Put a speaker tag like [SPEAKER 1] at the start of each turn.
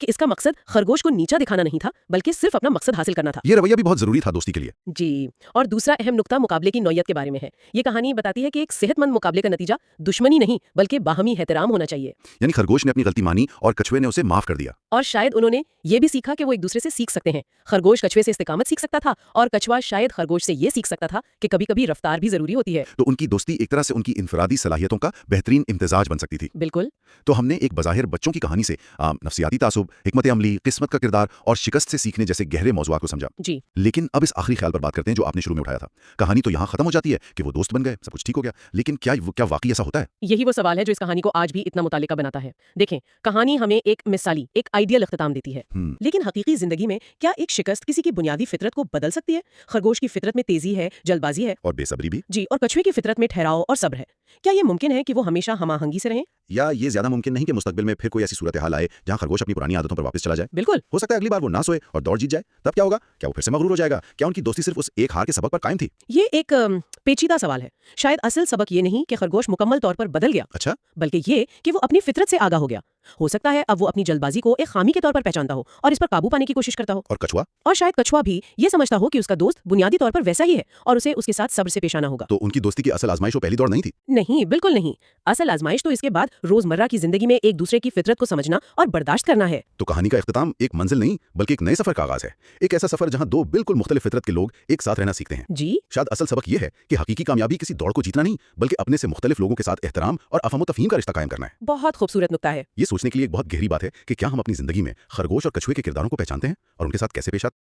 [SPEAKER 1] कि इसका मकसद खरगोश को नीचा दिखाना नहीं था, बल्कि सिर्फ अपना मकसद हासिल करना था।
[SPEAKER 2] ये रवैया भी बहुत जरूरी था दोस्ती के लिए।
[SPEAKER 1] जी, और दूसरा अहम नुक्ता मुकाबले की नौयत के बारे में है। ये कहानी बताती है कि एक सेहतमंद मुकाबले का नतीजा दुश्मनी नहीं बल्कि बाहमी एहतराम होना चाहिए।
[SPEAKER 2] यानी खरगोश ने अपनी गलती मानी और कछुए ने उसे माफ कर दिया।
[SPEAKER 1] और शायद उन्होंने ये भी सीखा कि वो एक दूसरे से सीख सकते हैं। खरगोश कछुए से इस्तेकामत सीख सकता था और कछुआ शायद खरगोश से ये सीख सकता था कि कभी-कभी रफ्तार भी जरूरी होती है।
[SPEAKER 2] तो उनकी दोस्ती एक तरह से उनकी इनफरादी सलाहियतों का बेहतरीन इम्तिजाज बन सकती थी।
[SPEAKER 1] बिल्कुल।
[SPEAKER 2] तो हमने एक बज़ाहिर बच्चों की कहानी से नफ्सियाती तासुब, हिकमत अमली, किस्मत का किरदार और शिकस्त से सीखने जैसे गहरे मौज़ूआत को समझा।
[SPEAKER 1] जी।
[SPEAKER 2] लेकिन अब इस आखिरी ख्याल पर बात करते हैं जो आपने शुरू में उठाया था। कहानी तो यहाँ खत्म हो जाती है कि वो दोस्त बन गए, सब कुछ ठीक हो गया, लेकिन क्या वाकई ऐसा होता है?
[SPEAKER 1] यही वो सवाल है जो इस कहानी को आज भी इतना मुतालिका बनाता है। देखें, कहानी हमें एक मिसाली, एक आइडियल इख्तिताम देती है, लेकिन हकीकी जिंदगी में क्या एक शिकस्त किसी की बुनियादी फितरत को बदल सकती है? खरगोश की फितरत में तेजी है, जल्दबाजी है
[SPEAKER 2] और बेसब्री भी।
[SPEAKER 1] जी, और कछुए की फितरत में ठहराव और सब्र है। क्या ये मुमकिन है कि वो हमेशा हमाहंगी से रहें?
[SPEAKER 2] या ये ज्यादा मुमकिन नहीं कि मुस्तकबिल में फिर कोई ऐसी सूरत हाल आए जहाँ खरगोश अपनी पुरानी आदतों पर वापस चला जाए?
[SPEAKER 1] बिल्कुल।
[SPEAKER 2] हो सकता है अगली बार वो ना सोए और दौड़ जीत जाए, तब क्या होगा? क्या वो फिर से मगरूर हो जाएगा? क्या उनकी दोस्ती सिर्फ उस एक हार के सबक पर कायम थी?
[SPEAKER 1] ये एक पेचीदा सवाल है। शायद असल सबक ये नहीं कि खरगोश मुकम्मल तौर पर बदल गया,
[SPEAKER 2] अच्छा,
[SPEAKER 1] बल्कि ये कि वो अपनी फितरत से आगाह हो गया। हो सकता है अब वो अपनी जल्दबाजी को एक खामी के तौर पर पहचानता हो और इस पर काबू पाने की कोशिश करता हो।
[SPEAKER 2] और कछुआ?
[SPEAKER 1] और शायद कछुआ भी ये समझता हो कि उसका दोस्त बुनियादी तौर पर वैसा ही है और उसे उसके साथ सब्र से पेश आना होगा।
[SPEAKER 2] तो उनकी दोस्ती की असल आजमाइश वो पहली दौड़ नहीं थी?
[SPEAKER 1] नहीं, बिल्कुल नहीं। असल आजमाइश तो इसके बाद रोजमर्रा की जिंदगी में एक दूसरे की फितरत को समझना और बर्दाश्त करना है।
[SPEAKER 2] तो कहानी का इख्तिताम एक मंजिल नहीं बल्कि एक नए सफर का आगाज है। एक ऐसा सफर जहां दो बिल्कुल मुख्तलिफ फितरत के लोग एक साथ रहना सीखते हैं।
[SPEAKER 1] जी।
[SPEAKER 2] शायद असल सबक ये है कि हकीकी कामयाबी किसी दौड़ को जीतना नहीं बल्कि अपने से मुख्तलिफ लोगों के साथ एहतराम और अफ़हम व तफ़हीम का रिश्ता कायम करना है।
[SPEAKER 1] बहुत खूबसूरत नुक्ता है।
[SPEAKER 2] ये सोचने के लिए एक बहुत गहरी बात है कि क्या हम अपनी जिंदगी में खरगोश और कछुए के किरदारों को पहचानते हैं और उनके साथ कैसे पेश आते हैं।